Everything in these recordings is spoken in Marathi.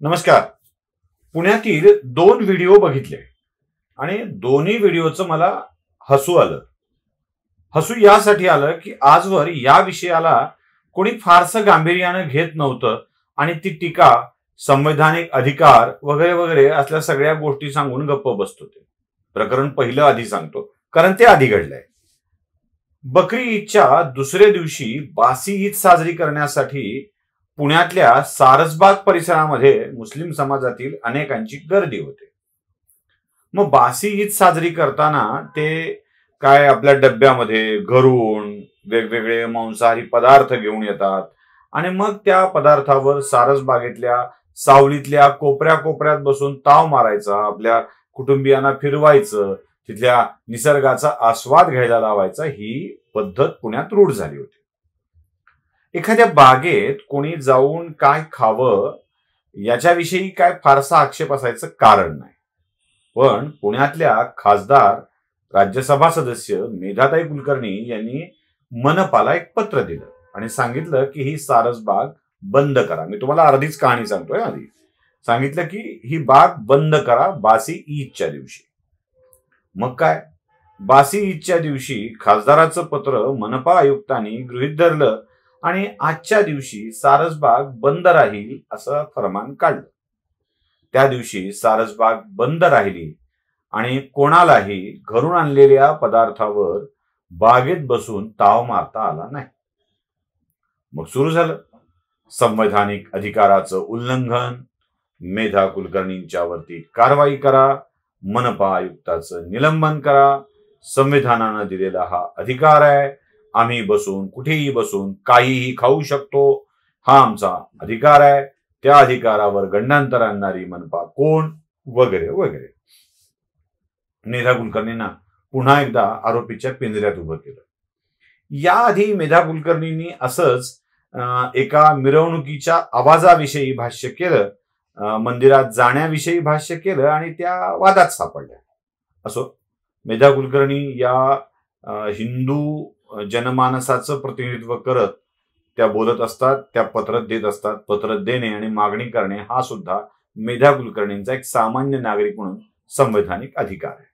नमस्कार. पुण्यातील दोन व्हिडिओ बघितले आणि दोन्ही व्हिडिओचं मला हसू आलं. हसू यासाठी आलं की आजवर या विषयाला कोणी फारसं गांभीर्यानं घेत नव्हतं आणि ती टीका संवैधानिक अधिकार वगैरे वगैरे असल्या सगळ्या गोष्टी सांगून गप्प बसत होते. प्रकरण पहिलं आधी सांगतो, कारण ते आधी घडलंय. बकरी ईदच्या दुसऱ्या दिवशी बासी ईद साजरी करण्यासाठी पुण्यातल्या सारसबाग परिसरामध्ये मुस्लिम समाजातील अनेकांची गर्दी होते. मग बासी ईद साजरी करताना ते काय आपल्या डब्यामध्ये घरून वेगवेगळे मांसाहारी पदार्थ घेऊन येतात आणि मग त्या पदार्थावर सारसबागेतल्या सावलीतल्या कोपऱ्या कोपऱ्यात बसून ताव मारायचा, आपल्या कुटुंबियांना फिरवायचं, तिथल्या निसर्गाचा आस्वाद घ्यायला लावायचा. ही पद्धत पुण्यात रूढ झाली होती. एखाद्या बागेत कोणी जाऊन काय खावं याच्याविषयी काय फारसा आक्षेप असायचं कारण नाही. पण पुण्यातल्या खासदार राज्यसभा सदस्य मेधाताई कुलकर्णी यांनी मनपाला एक पत्र दिलं आणि सांगितलं की ही सारसबाग बंद करा. मी तुम्हाला अर्धीच कहाणी सांगतोय. आधी सांगितलं की ही बाग बंद करा बासी ईदच्या दिवशी. मग काय, बासी ईदच्या दिवशी खासदाराचं पत्र मनपा आयुक्तांनी गृहीत धरलं आणि आजच्या दिवशी सारसबाग बंद राहील असं फरमान काढलं. त्या दिवशी सारसबाग बंद राहिली आणि कोणालाही घरून आणलेल्या पदार्थावर बागेत बसून ताव मारता आला नाही. मग सुरू झालं संवैधानिक अधिकाराचं उल्लंघन, मेधा कुलकर्णींच्या वरती कारवाई करा, मनपा आयुक्ताचं निलंबन करा, संविधानानं दिलेला हा अधिकार आहे, आम्ही बसून कुठेही बसून काहीही खाऊ शकतो, हा आमचा अधिकार आहे, त्या अधिकारावर गंडांतर आणणारी मनपा कोण, वगैरे वगैरे. मेधा कुलकर्णींना पुन्हा एकदा आरोपीच्या पिंजऱ्यात उभं केलं. याआधी मेधा कुलकर्णींनी असंच एका मिरवणुकीच्या आवाजाविषयी भाष्य केलं, मंदिरात जाण्याविषयी भाष्य केलं आणि त्या वादात सापडल्या. असो, मेधा कुलकर्णी या हिंदू जनमानसाचं प्रतिनिधित्व करत त्या बोलत असतात, त्या पत्र देत असतात. पत्र देणे आणि मागणी करणे हा सुद्धा मेधा कुलकर्णींचा एक सामान्य नागरिक म्हणून संवैधानिक अधिकार आहे.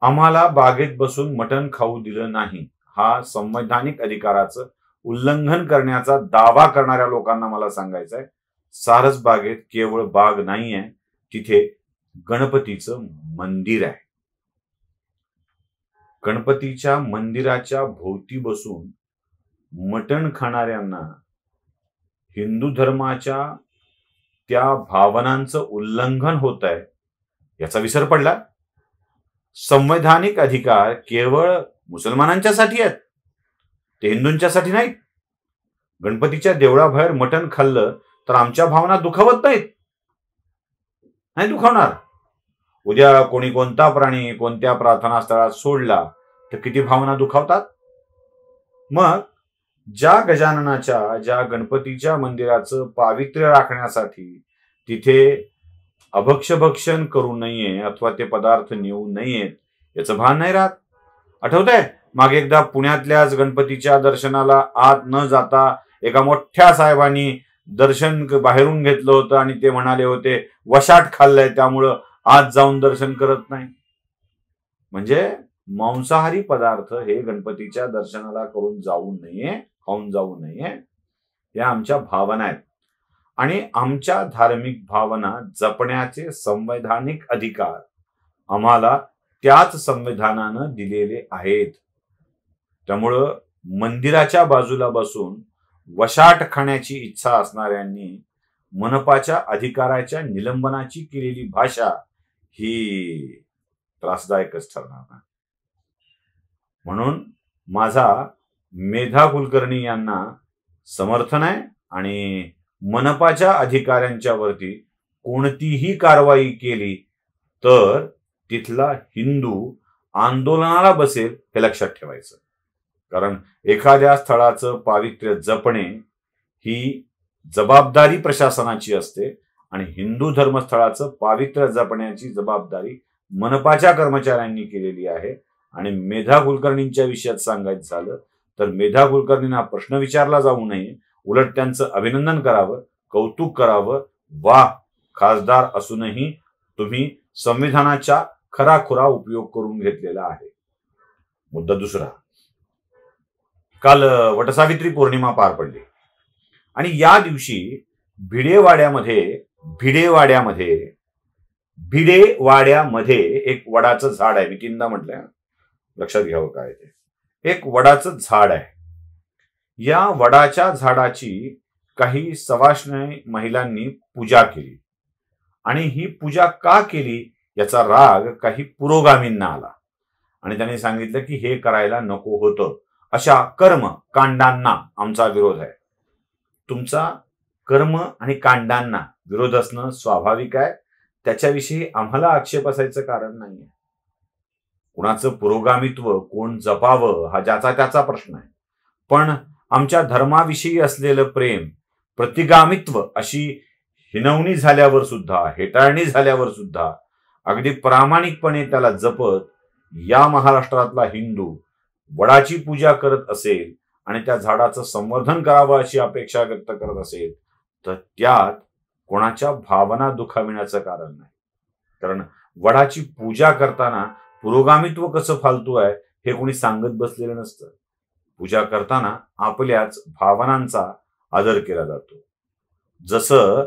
आम्हाला बागेत बसून मटण खाऊ दिलं नाही, हा संवैधानिक अधिकाराचं उल्लंघन करण्याचा दावा करणाऱ्या लोकांना मला सांगायचं आहे, सारसबागेत केवळ बाग नाहीये, तिथे गणपतीचं मंदिर आहे. गणपतीच्या मंदिराच्या भोवती बसून मटण खाणाऱ्यांना हिंदू धर्माच्या त्या भावनांचं उल्लंघन होत आहे याचा विसर पडला. संवैधानिक अधिकार केवळ मुसलमानांच्यासाठी आहेत, ते हिंदूंच्यासाठी नाहीत. गणपतीच्या देवळाबाहेर मटण खाल्लं तर आमच्या भावना दुखावत नाहीत, नाही दुखावणार. उद्या कोणी कोणता प्राणी कोणत्या प्रार्थना स्थळात सोडला तर किती भावना दुखावतात. मग ज्या गजाननाच्या, ज्या गणपतीच्या मंदिराचं पावित्र्य राखण्यासाठी तिथे अभक्षभक्षण करू नये अथवा ते पदार्थ नेऊ नयेत याचं भान नाही राहत. आठवतंय मागे एकदा पुण्यातल्याच गणपतीच्या दर्शनाला आत न जाता एका मोठ्या साहेबांनी दर्शन बाहेरून घेतलं होतं आणि ते म्हणाले होते वशाट खाल्लंय त्यामुळं आज जाऊन दर्शन करत नाही. म्हणजे मांसाहारी पदार्थ हे गणपतीच्या दर्शनाला करून जाऊ नये, खाऊन जाऊ नये, या आमच्या भावना आहेत आणि आमच्या धार्मिक भावना जपण्याचे संवैधानिक अधिकार आम्हाला त्याच संविधानानं दिलेले आहेत. त्यामुळं मंदिराच्या बाजूला बसून वशाट खाण्याची इच्छा असणाऱ्यांनी मनपाच्या अधिकाराच्या निलंबनाची केलेली भाषा ही त्रासदायकच ठरणार. म्हणून माझा मेधा कुलकर्णी यांना समर्थन आहे आणि मनपाच्या अधिकाऱ्यांच्या वरती कोणतीही कारवाई केली तर तिथला हिंदू आंदोलनाला बसेल हे लक्षात ठेवायचं. कारण एखाद्या स्थळाचं पावित्र्य जपणे ही जबाबदारी प्रशासनाची असते आणि हिंदू धर्मस्थळाचं पावित्र्य जपण्याची जबाबदारी मनपाच्या कर्मचाऱ्यांनी केलेली आहे. आणि मेधा कुलकर्णींच्या विषयात सांगायचं झालं तर मेधा कुलकर्णींना प्रश्न विचारला जाऊ नये, उलट त्यांचं अभिनंदन करावं, कौतुक करावं, वा, खासदार असूनही तुम्ही संविधानाचा खराखुरा उपयोग करून घेतलेला आहे. मुद्दा दुसरा, काल वटसावित्री पौर्णिमा पार पडली आणि या दिवशी भिडेवाड्यामध्ये एक वडाचं झाड आहे. मी तीनदा म्हटलंय, लक्षात घ्यावं काय ते. एक वडाचं झाड आहे. या वडाच्या झाडाची काही सवाष्णी महिलांनी पूजा केली आणि ही पूजा का केली याचा राग काही पुरोगामींना आला आणि त्यांनी सांगितलं की हे करायला नको होतं. अशा कर्म कांडांना आमचा विरोध आहे. तुमचा कर्म आणि कांडांना विरोध असणं स्वाभाविक आहे. त्याच्याविषयी आम्हाला आक्षेप असायचं कारण नाहीये. कुणाचं पुरोगामित्व कोण जपावं हा ज्याचा त्याचा प्रश्न आहे. पण आमच्या धर्माविषयी असलेलं प्रेम, प्रतिगामित्व अशी हिनवणी झाल्यावर सुद्धा, हेटाळणी झाल्यावर सुद्धा अगदी प्रामाणिकपणे त्याला जपत या महाराष्ट्रातला हिंदू वडाची पूजा करत असेल आणि त्या झाडाचं संवर्धन करावं अशी अपेक्षा व्यक्त करत असेल तर त्यात कोणाच्या भावना दुखाविण्याचं कारण नाही. कारण वडाची पूजा करताना पुरोगामित्व कसं फालतू आहे हे कोणी सांगत बसलेलं नसतं. पूजा करताना आपल्याच भावनांचा आदर केला जातो. जसं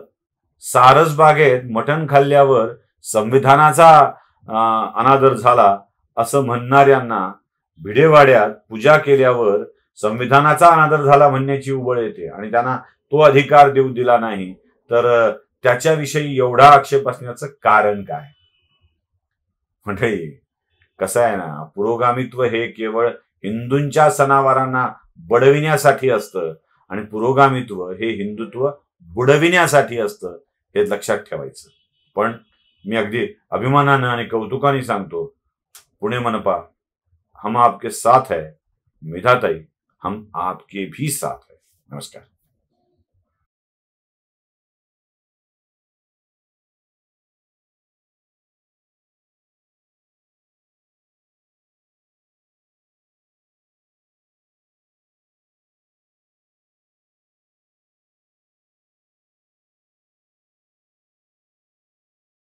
सारसबागेत मटण खाल्ल्यावर संविधानाचा अनादर झाला असं म्हणणाऱ्यांना भिडेवाड्यात पूजा केल्यावर संविधानाचा अनादर झाला म्हणण्याची उबळ येते आणि त्यांना तो अधिकार देऊ दिला नाही तर त्याच्याविषयी एवढा आक्षेप असण्याचं कारण काय? मंडळी, कसं आहे ना, पुरोगामित्व हे केवळ हिंदूंच्या सणावारांना बडविण्यासाठी असतं आणि पुरोगामित्व हे हिंदुत्व बुडविण्यासाठी असतं, हे लक्षात ठेवायचं. पण मी अगदी अभिमानानं आणि कौतुकाने सांगतो, पुणे मनपा हम आपके साथ है. मिधाताई, हम आपके भी साथ है. नमस्कार.